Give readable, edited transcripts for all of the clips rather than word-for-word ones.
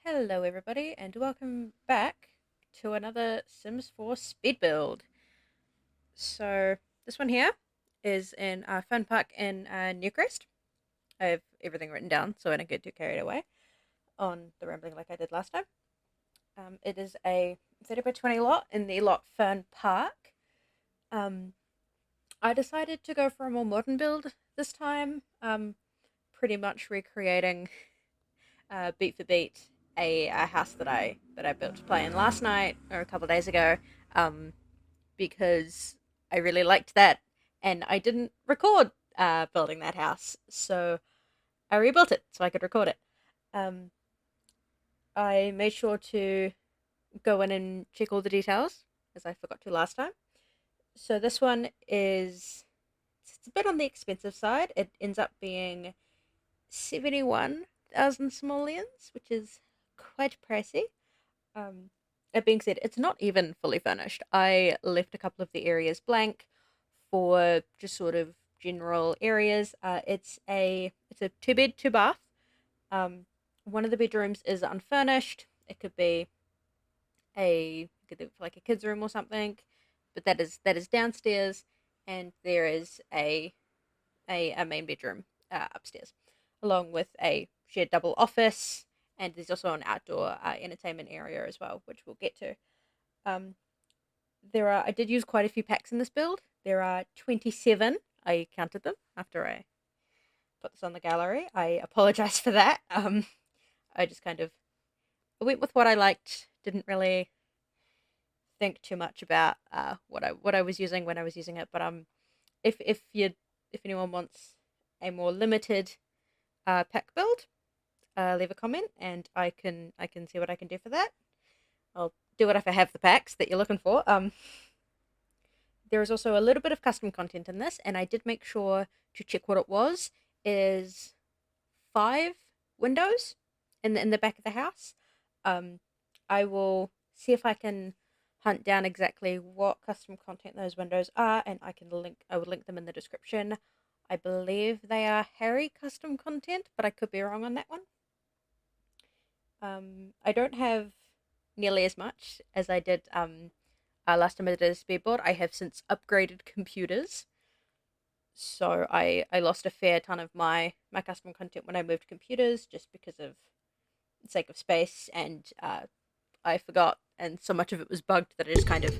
Hello everybody and welcome back to another Sims 4 speed build. So this one here is in Fern Park in Newcrest. I have everything written down so I don't get too carried away on the rambling like I did last time. It is a 30 by 20 lot in the lot Fern Park. Um, I decided to go for a more modern build this time, pretty much recreating beat for beat a house that I built to play in last night or a couple of days ago, um, because I really liked that, and I didn't record building that house, so I rebuilt it so I could record it. Um, I made sure to go in and check all the details as I forgot to last time. So this one is it's a bit on the expensive side. It ends up being 71,000 simoleons, which is quite pricey. Um, that being said, it's not even fully furnished. I left a couple of the areas blank for just sort of general areas. It's a two bed, two bath. Um, one of the bedrooms is unfurnished. It could be like a kids room or something, but that is downstairs, and there is a main bedroom upstairs, along with a shared double office, and there's also an outdoor entertainment area as well, which we'll get to. Um, I did use quite a few packs in this build. There are 27. I counted them after I put this on the gallery. I apologize for that. I just kind of went with what I liked. Didn't really think too much about what I was using when I was using it. But if anyone wants a more limited pack build, leave a comment and I can see what I can do for that. I'll do it if I have the packs that you're looking for. There is also a little bit of custom content in this, and I did make sure to check what it was. Is 5 windows in the back of the house. Um, I will see if I can hunt down exactly what custom content those windows are, and I would link them in the description. I believe they are Harry custom content, but I could be wrong on that one. I don't have nearly as much as I did last time I did a speed build. I have since upgraded computers, so I lost a fair ton of my custom content when I moved computers, just because of the sake of space, and I forgot, and so much of it was bugged that I just kind of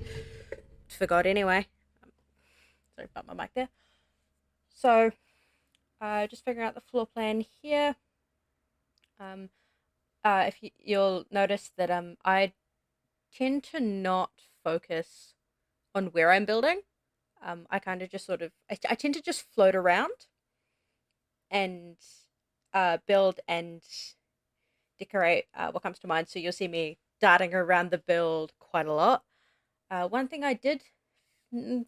forgot anyway. Sorry about my mic there. So just figuring out the floor plan here. Um, if you'll notice that I tend to not focus on where I'm building. I kind of just sort of I tend to just float around and build and decorate what comes to mind. So you'll see me darting around the build quite a lot. One thing I did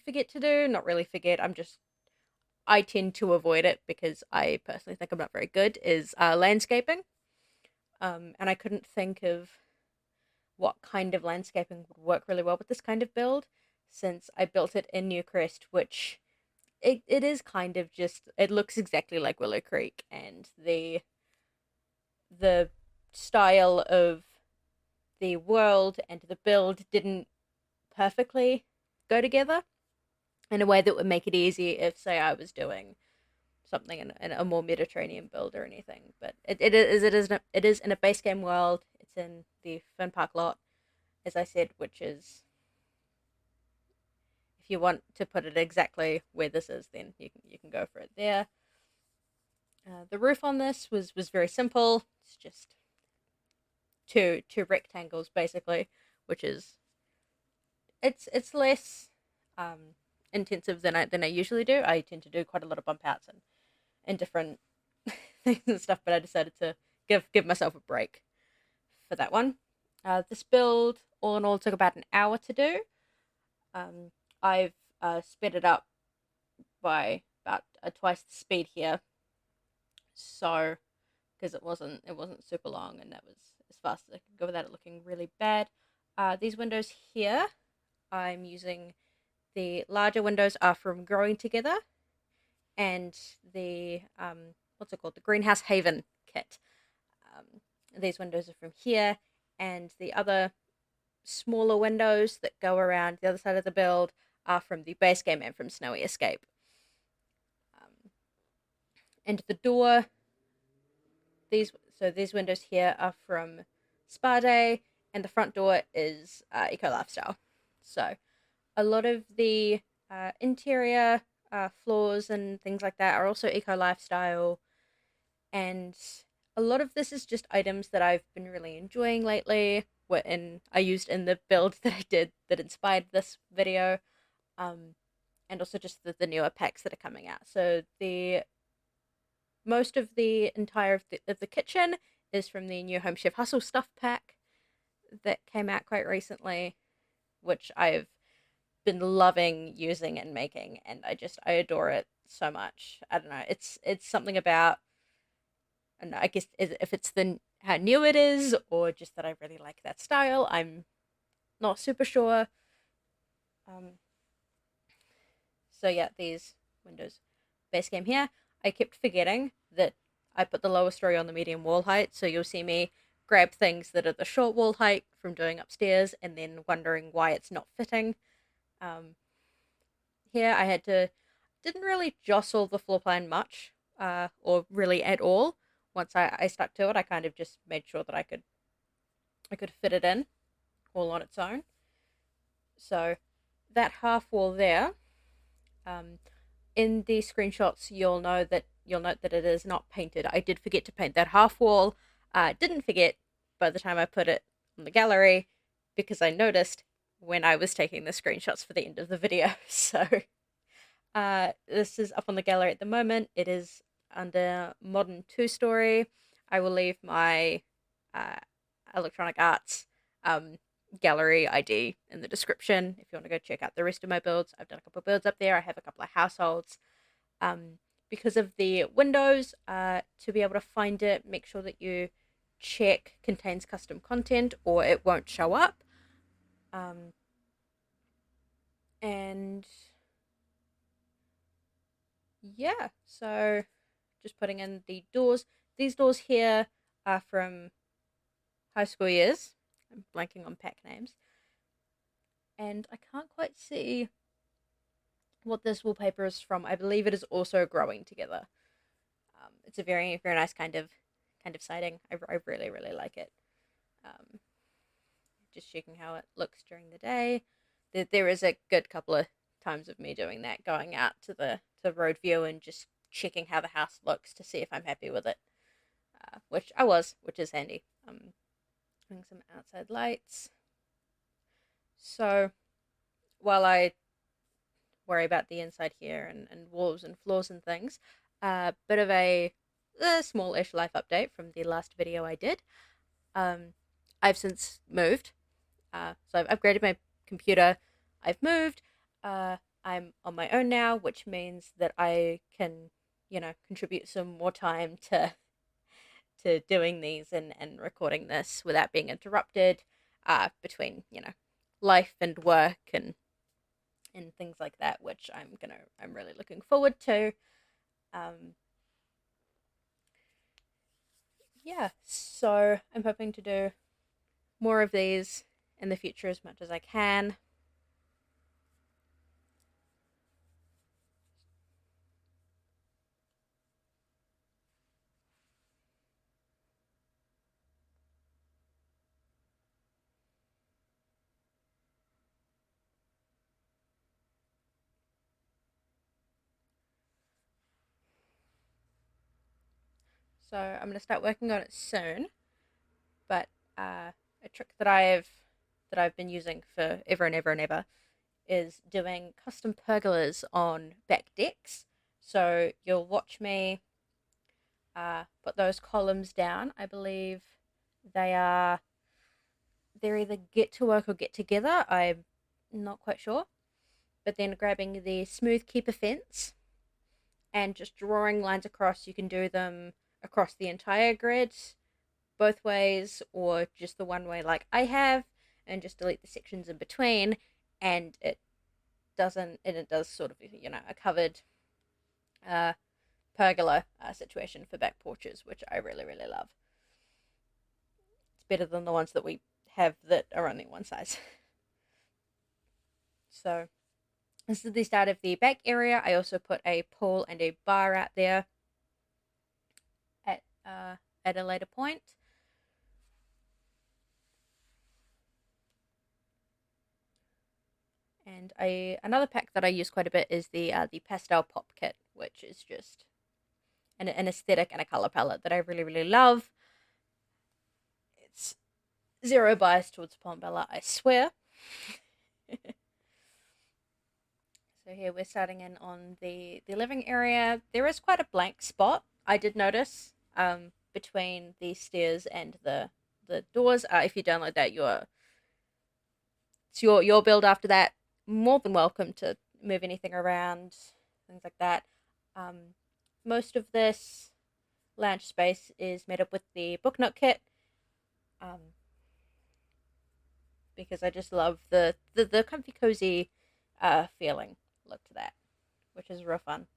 forget to do, not really forget, I tend to avoid it because I personally think I'm not very good, is landscaping. And I couldn't think of what kind of landscaping would work really well with this kind of build, since I built it in Newcrest, which it is kind of just, it looks exactly like Willow Creek, and the style of the world and the build didn't perfectly go together in a way that would make it easy if, say, I was doing something in a more Mediterranean build or anything. But it is in a base game world. It's in the Fern Park lot, as I said, which is, if you want to put it exactly where this is, then you can go for it there. The roof on this was very simple. It's just two rectangles basically, which is, it's less um, intensive than I usually do. I tend to do quite a lot of bump outs and different things and stuff, but I decided to give myself a break for that one. This build, all in all, took about an hour to do. Um, I've sped it up by about twice the speed here, so because it wasn't super long, and that was as fast as I could go without it looking really bad. These windows here, I'm using the larger windows are from Growing Together, and the what's it called, the Greenhouse Haven kit. Um, These windows are from here, and the other smaller windows that go around the other side of the build are from the base game and from Snowy Escape. Um, and the door, these windows here are from Spa Day, and the front door is Eco Lifestyle. So a lot of the interior floors and things like that are also Eco Lifestyle, and a lot of this is just items that I've been really enjoying lately. I used in the build that I did that inspired this video, um, and also just the newer packs that are coming out. So the most of the entire of the kitchen is from the new Home Chef Hustle Stuff pack that came out quite recently, which I've been loving using and making, and I adore it so much. I don't know, it's something about, and I guess if it's the how new it is or just that I really like that style, I'm not super sure. Um, so yeah, these windows base game here. I kept forgetting that I put the lower story on the medium wall height, so you'll see me grab things that are the short wall height from doing upstairs and then wondering why it's not fitting. Um, Here I didn't really jostle the floor plan much, or really at all. Once I stuck to it, I kind of just made sure that I could fit it in all on its own. So that half wall there, um, in the screenshots, you'll note that it is not painted. I did forget to paint that half wall. Didn't forget by the time I put it on the gallery because I noticed when I was taking the screenshots for the end of the video. So this is up on the gallery at the moment. It is under Modern Two Story. I will leave my uh, Electronic Arts gallery ID in the description if you want to go check out the rest of my builds. I've done a couple of builds up there. I have a couple of households. Because of the windows, to be able to find it, make sure that you check contains custom content or it won't show up. And yeah, so just putting in the doors. These doors here are from high school years. I'm blanking on pack names. And I can't quite see what this wallpaper is from. I believe it is also Growing Together. It's a very, very nice kind of siding. I really, really like it. Um, just checking how it looks during the day. There is a good couple of times of me doing that, going out to the road view and just checking how the house looks to see if I'm happy with it. Which I was, which is handy. Doing some outside lights. So while I worry about the inside here and walls and floors and things, bit of a small-ish life update from the last video I did. I've since moved, so I've upgraded my computer. I've moved. I'm on my own now, which means that I can, contribute some more time to doing these and recording this without being interrupted between life and work and things like that, which I'm really looking forward to. Um, yeah, so I'm hoping to do more of these in the future as much as I can. So I'm gonna start working on it soon. But a trick that I've been using for ever and ever and ever is doing custom pergolas on back decks. So you'll watch me put those columns down. I believe they are they're either get to work or get together. I'm not quite sure. But then grabbing the smooth keeper fence and just drawing lines across. You can do them across the entire grid, both ways, or just the one way like I have, and just delete the sections in between, and it does sort of a covered uh, pergola situation for back porches, which I really, really love. better than the ones that we have that are only one size. So this is the start of the back area. I also put a pool and a bar out there at uh, at a later point. And another pack that I use quite a bit is the pastel pop kit, which is just an aesthetic and a color palette that I really really love. It's zero bias towards Palmbella, I swear. So here we're starting in on the living area. There is quite a blank spot, I did notice, between the stairs and the doors. If you download that, it's your build after that. More than welcome to move anything around, things like that. Um, Most of this lounge space is made up with the book nook kit, um, because I just love the comfy cozy feeling look to that, which is real fun.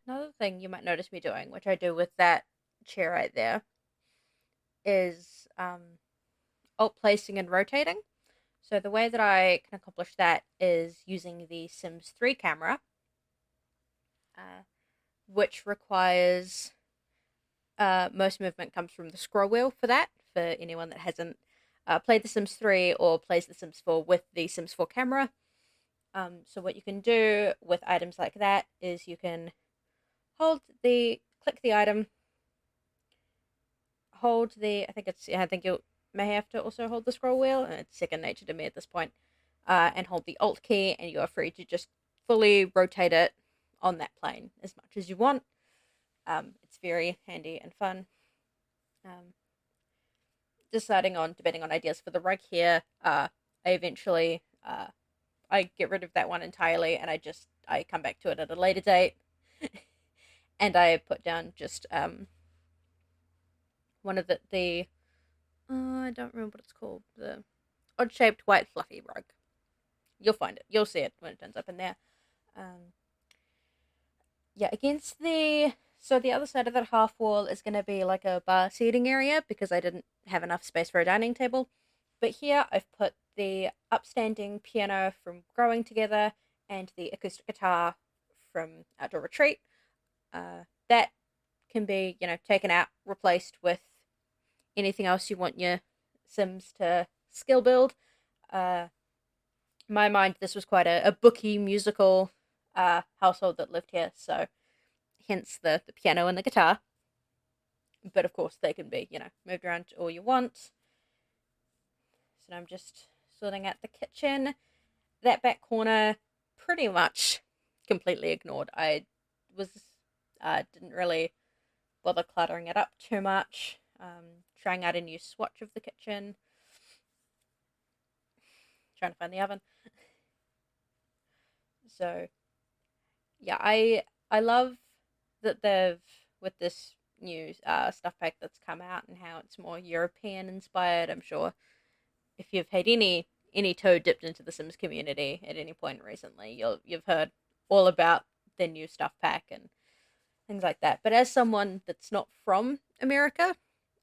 Another thing you might notice me doing, which I do with that chair right there, is alt placing and rotating. So the way that I can accomplish that is using the Sims 3 camera, uh, which requires most movement comes from the scroll wheel for that. For anyone that hasn't played The Sims 3 or plays The Sims 4 with the Sims 4 camera. So what you can do with items like that is you can click the item, I think you may have to also hold the scroll wheel, and it's second nature to me at this point, and hold the Alt key, and you are free to just fully rotate it on that plane as much as you want. It's very handy and fun. Um, Debating on ideas for the rug here. I eventually I get rid of that one entirely, and I come back to it at a later date, and I put down just one of the I don't remember what it's called, the odd shaped white fluffy rug. You'll find it. You'll see it when it turns up in there. Um, yeah, against the other side of that half wall is going to be like a bar seating area because I didn't have enough space for a dining table. But here I've put the upstanding piano from Growing Together and the acoustic guitar from Outdoor Retreat. That can be, taken out, replaced with anything else you want your Sims to skill build. In my mind, this was quite a booky musical household that lived here, so hence the piano and the guitar. But of course, they can be, moved around all you want. So now I'm just sorting out the kitchen. That back corner, pretty much completely ignored. I was didn't really bother cluttering it up too much. Trying out a new swatch of the kitchen. Trying to find the oven. So, yeah, I love that they've with this new stuff pack that's come out and how it's more European inspired. I'm sure if you've had any toe dipped into the Sims community at any point recently, you've heard all about their new stuff pack and things like that. But as someone that's not from America,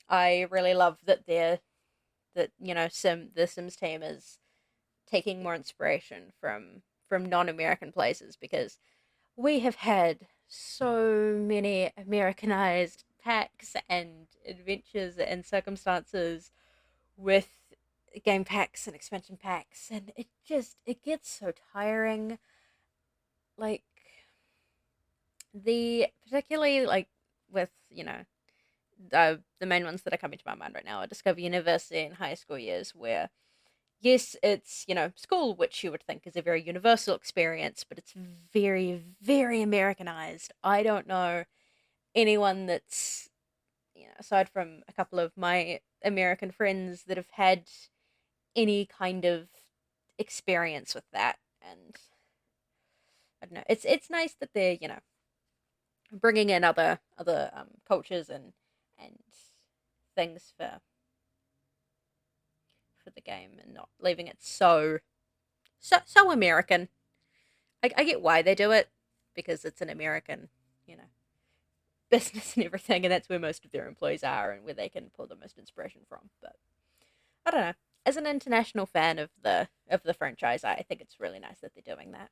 I really love that the Sims team is taking more inspiration from non-American places because we have had so many Americanized packs and adventures and circumstances with game packs and expansion packs, and it gets so tiring. Like the particularly like with the main ones that are coming to my mind right now are Discover University and high school years, where yes, it's, school, which you would think is a very universal experience, but it's very, very Americanized. I don't know anyone that's, aside from a couple of my American friends that have had any kind of experience with that. And I don't know. It's nice that they're, bringing in other cultures and things for the game and not leaving it so American. I get why they do it because it's an American, you know, business and everything, and that's where most of their employees are and where they can pull the most inspiration from. But I don't know. As an international fan of the franchise, I think it's really nice that they're doing that.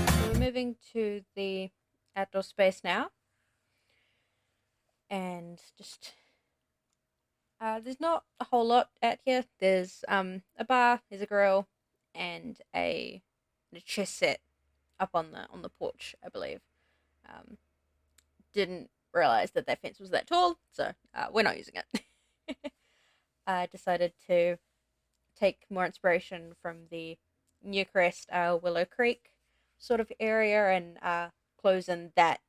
So we're moving to the outdoor space now, and just there's not a whole lot out here. There's a bar, there's a grill, and a chess set up on the porch, I believe. Um, didn't realize that that fence was that tall, so we're not using it. I decided to take more inspiration from the Newcrest, Willow Creek sort of area, and close in that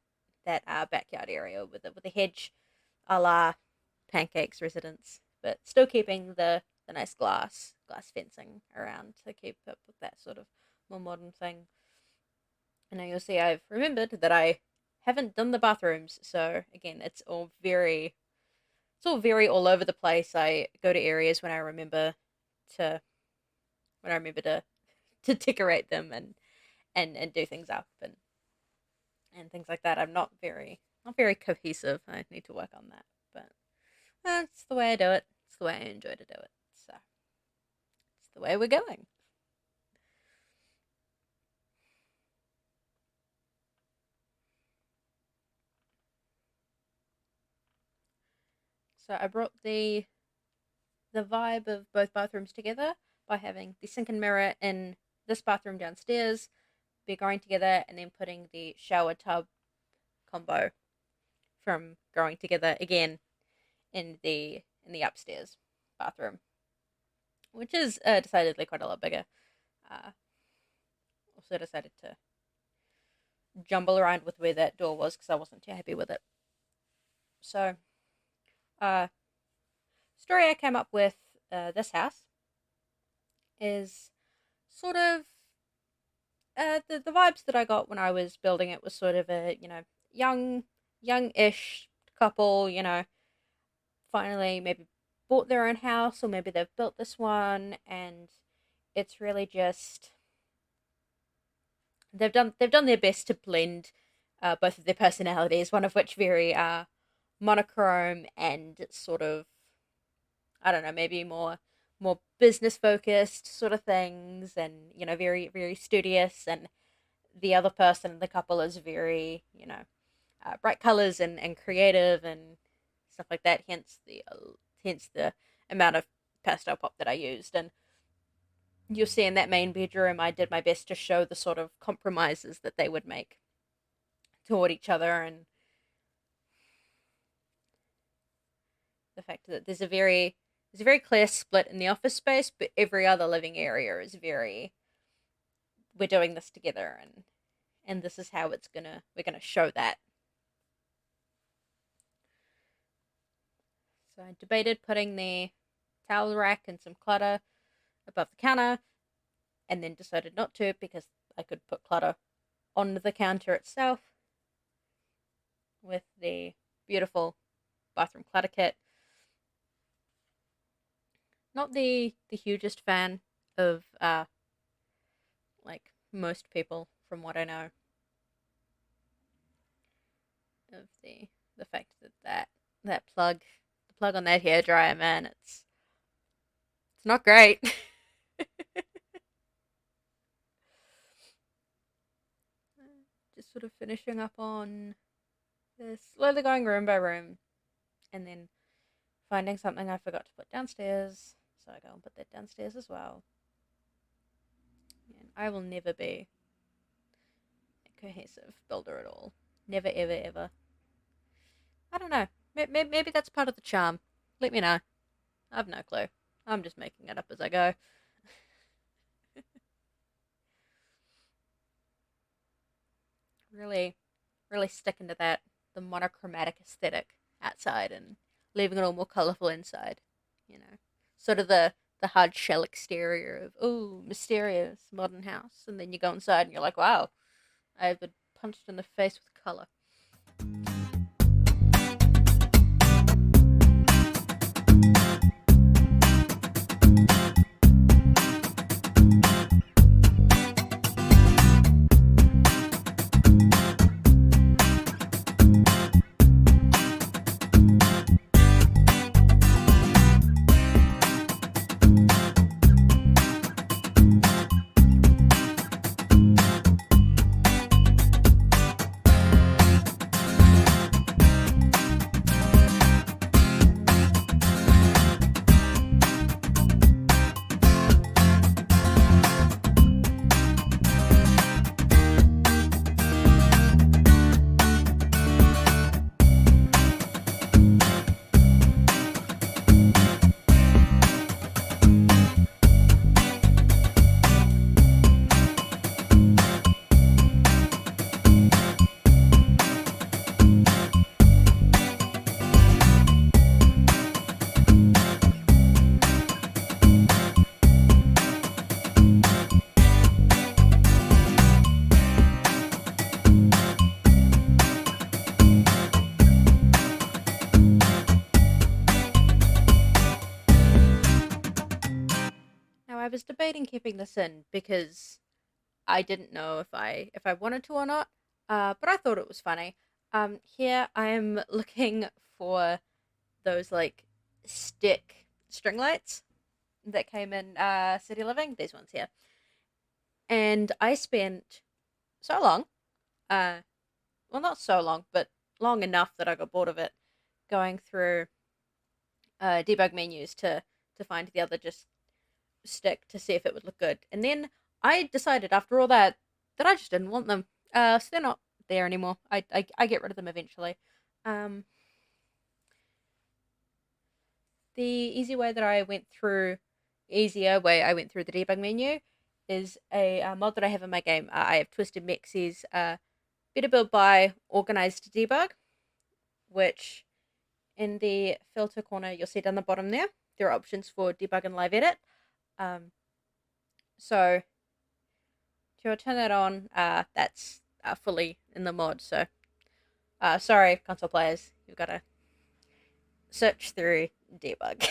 backyard area with a hedge, a la Pancakes residence, but still keeping the nice glass fencing around to keep up with that sort of more modern thing. And now you'll see I've remembered that I haven't done the bathrooms, so again, it's all very all over the place. I go to areas to when I remember to decorate them and do things up and things like that. I'm not very cohesive. I need to work on that, but that's the way I do it. It's the way I enjoy to do it. So it's the way we're going. So I brought the vibe of both bathrooms together by having the sink and mirror in this bathroom downstairs be going together, and then putting the shower tub combo from going together again in the upstairs bathroom, which is decidedly quite a lot bigger. Uh, Also decided to jumble around with where that door was because I wasn't too happy with it. So, uh, story I came up with this house is sort of the vibes that I got when I was building it was sort of a young young-ish couple, finally maybe bought their own house, or maybe they've built this one, and it's really just they've done their best to blend both of their personalities, one of which very monochrome and sort of, I don't know, maybe more business focused sort of things, and very very studious, and the other person in the couple is very bright colors and creative and stuff like that. Hence the amount of pastel pop that I used. And you'll see in that main bedroom, I did my best to show the sort of compromises that they would make toward each other, and the fact that there's a very clear split in the office space, but every other living area is very, we're doing this together, and this is how we're gonna show that. So I debated putting the towel rack and some clutter above the counter, and then decided not to because I could put clutter on the counter itself with the beautiful bathroom clutter kit. Not the hugest fan of like most people, from what I know, of the fact that that plug, the plug on that hairdryer, man, it's not great. Just sort of finishing up on this, slowly going room by room, and then finding something I forgot to put downstairs, so I go and put that downstairs as well. And I will never be a cohesive builder at all. Never, ever, ever. I don't know. Maybe that's part of the charm. Let me know. I've no clue. I'm just making it up as I go. Really, really sticking to the monochromatic aesthetic outside and leaving it all more colourful inside. You know, sort of the hard shell exterior of, oh, mysterious modern house, and then you go inside and you're like, wow, I've been punched in the face with colour. Now I was debating keeping this in because I didn't know if I wanted to or not. But I thought it was funny. Here I am looking for those like stick string lights that came in City Living. These ones here, and I spent so long. Uh, well, not so long, but long enough that I got bored of it, going through debug menus to find the other just stick to see if it would look good. And then I decided after all that I just didn't want them. So they're not there anymore. I get rid of them eventually. Um, the easier way I went through the debug menu is a mod that I have in my game. I have Twisted Mexie's Better Build by Organized Debug, which in the filter corner you'll see down the bottom there are options for debug and live edit. So to turn that on, that's fully in the mod. So sorry, console players, you've got to search through debug,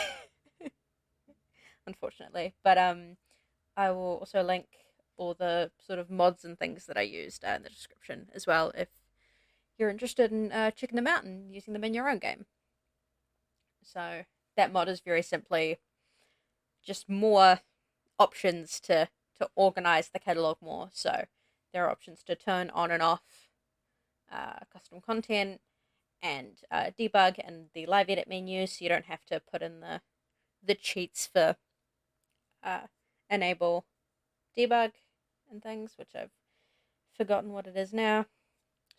unfortunately. But I will also link all the sort of mods and things that I used in the description as well, if you're interested in checking them out and using them in your own game. So that mod is very simply just more options to organize the catalog more. So there are options to turn on and off custom content and debug and the live edit menu, so you don't have to put in the the cheats for uh, enable debug and things, which I've forgotten what it is now.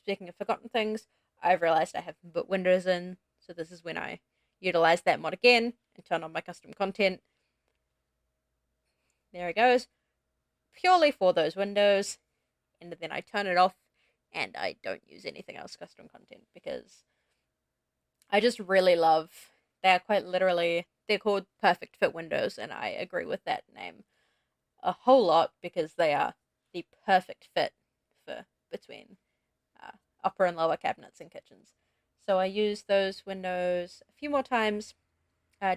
Speaking of forgotten things, I've realized I haven't put Windows in, so this is when I utilize that mod again and turn on my custom content. There it goes, purely for those windows, and then I turn it off and I don't use anything else custom content because I just really love, they're quite literally, they're called perfect fit windows, and I agree with that name a whole lot because they are the perfect fit for between upper and lower cabinets and kitchens. So I use those windows a few more times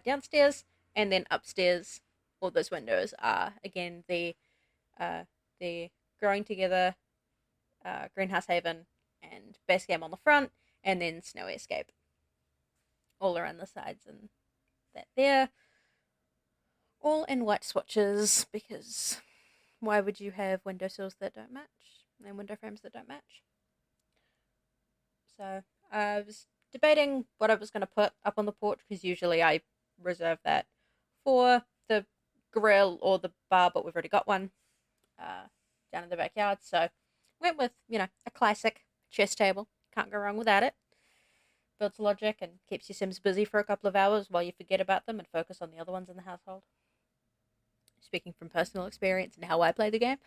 downstairs, and then upstairs. All those windows are again the growing together, greenhouse haven, and base game on the front, and then snowy escape all around the sides, and that there, all in white swatches because why would you have windowsills that don't match and window frames that don't match? So I was debating what I was going to put up on the porch because usually I reserve that for the grill or the bar, but we've already got one down in the backyard. So went with, a classic chess table. Can't go wrong without it. Builds logic and keeps your Sims busy for a couple of hours while you forget about them and focus on the other ones in the household. Speaking from personal experience and how I play the game.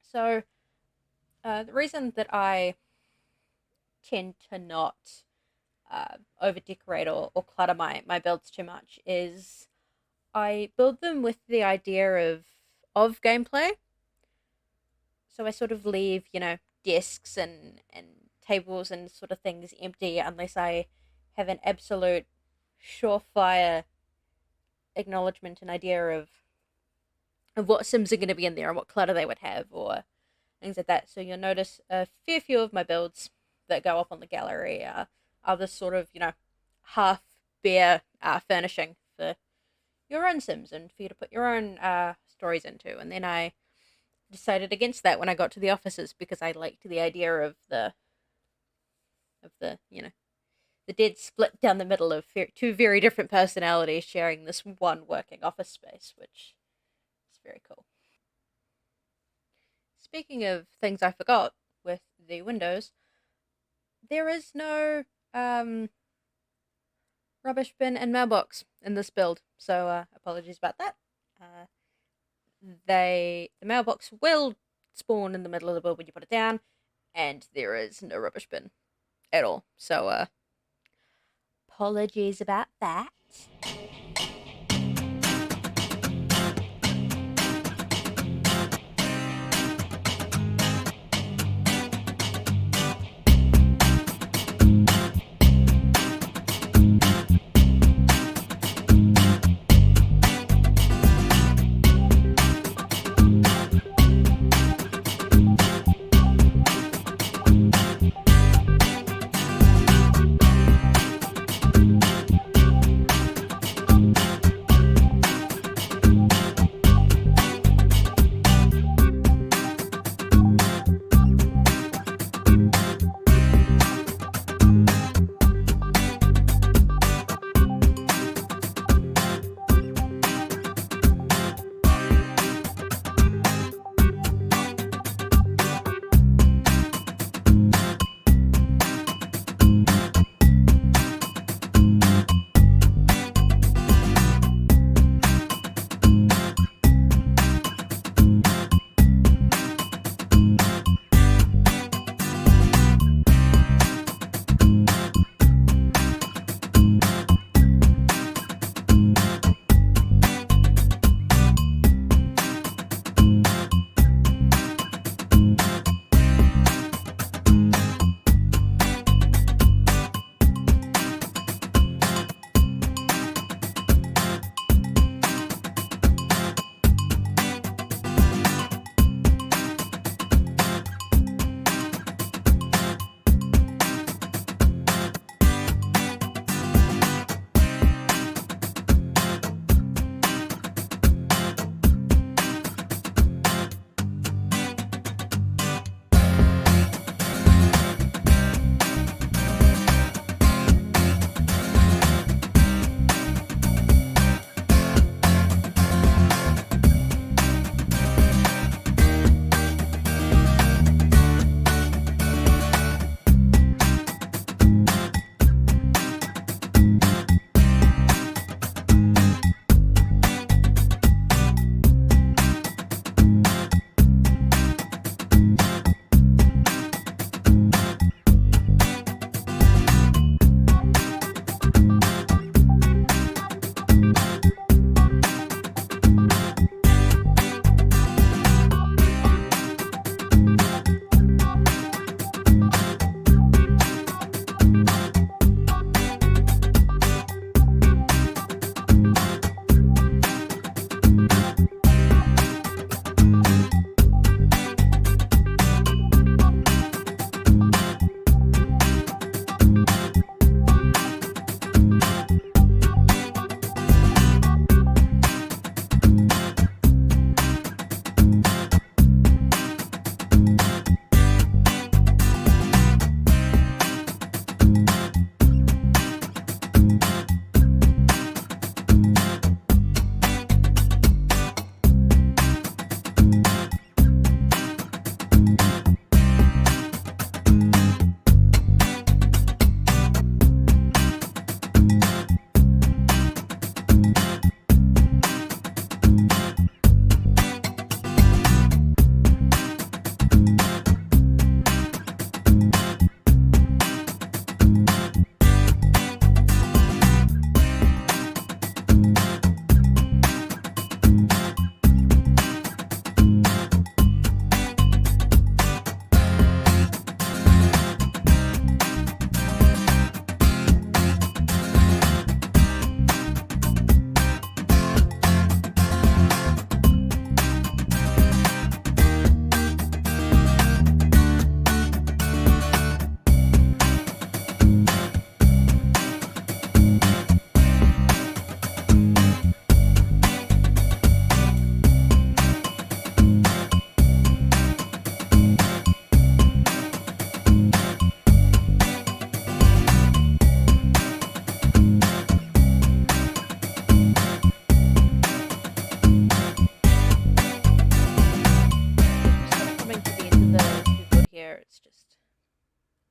So the reason that I tend to not over decorate or clutter my builds too much is I build them with the idea of gameplay. So I sort of leave, desks and tables and sort of things empty unless I have an absolute surefire acknowledgement and idea of what Sims are going to be in there and what clutter they would have or things like that. So you'll notice a fair few of my builds that go up on the gallery are this sort of, half bare furnishing for your own Sims and for you to put your own stories into. And then I decided against that when I got to the offices because I liked the idea of the the dead split down the middle of two very different personalities sharing this one working office space, which is very cool. Speaking of things I forgot with the windows, there is no rubbish bin and mailbox in this build, so apologies about that. The mailbox will spawn in the middle of the build when you put it down, and there is no rubbish bin at all. So apologies about that.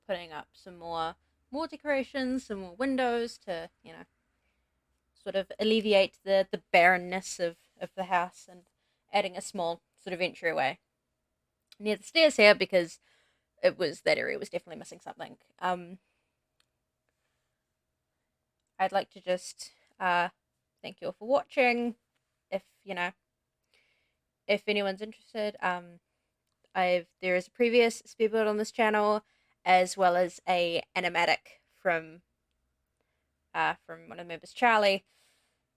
putting up some more decorations, some more windows to, sort of alleviate the barrenness of the house, and adding a small sort of entryway near the stairs here because that area was definitely missing something. I'd like to just thank you all for watching. If if anyone's interested, there is a previous speed build on this channel, as well as a animatic from one of the members, Charlie,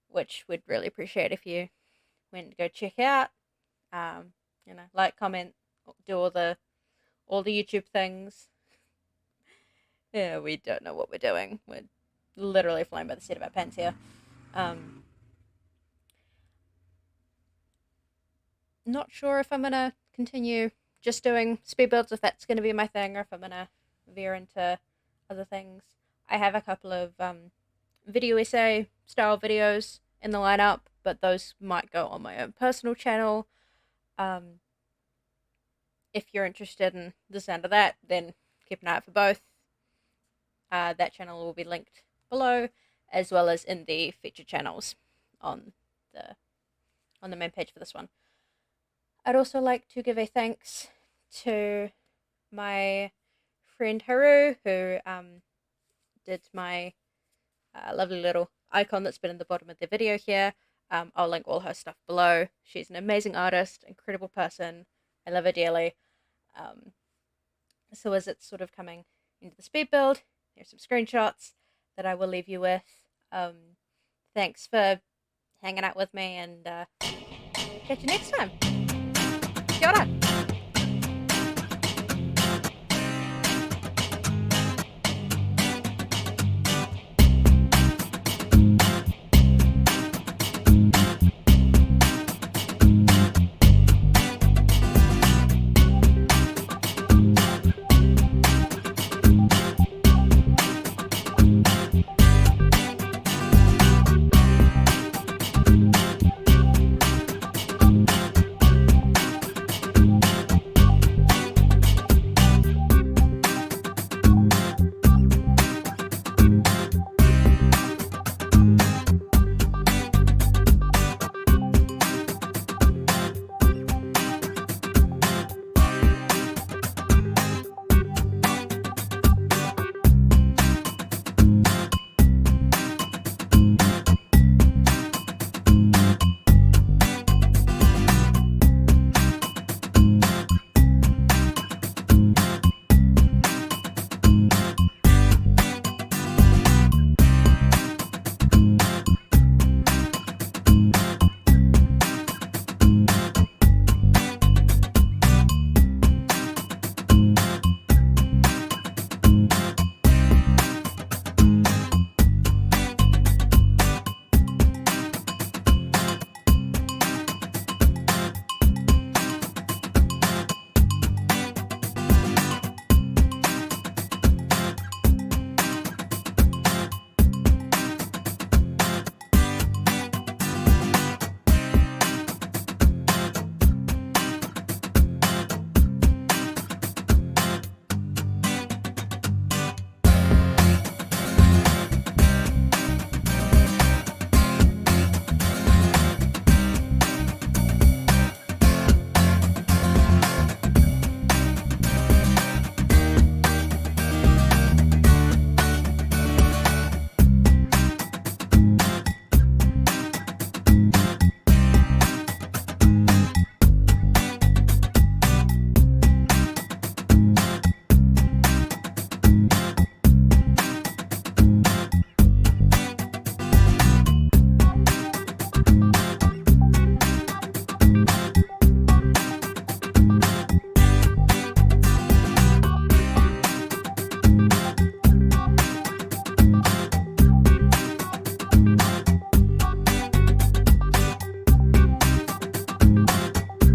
which we'd really appreciate if you went to go check out. Like, comment, do all the YouTube things. Yeah, we don't know what we're doing. We're literally flying by the seat of our pants here. Not sure if I'm gonna continue just doing speed builds, if that's gonna be my thing, or if I'm gonna veer into other things. I have a couple of video essay style videos in the lineup, but those might go on my own personal channel. If you're interested in the sound of that, then keep an eye out for both. That channel will be linked below, as well as in the featured channels on the main page for this one. I'd also like to give a thanks to my friend Haru, who did my lovely little icon that's been in the bottom of the video here. I'll link all her stuff below. She's an amazing artist, incredible person. I love her dearly. So as it's sort of coming into the speed build, here's some screenshots that I will leave you with. Thanks for hanging out with me, and catch you next time.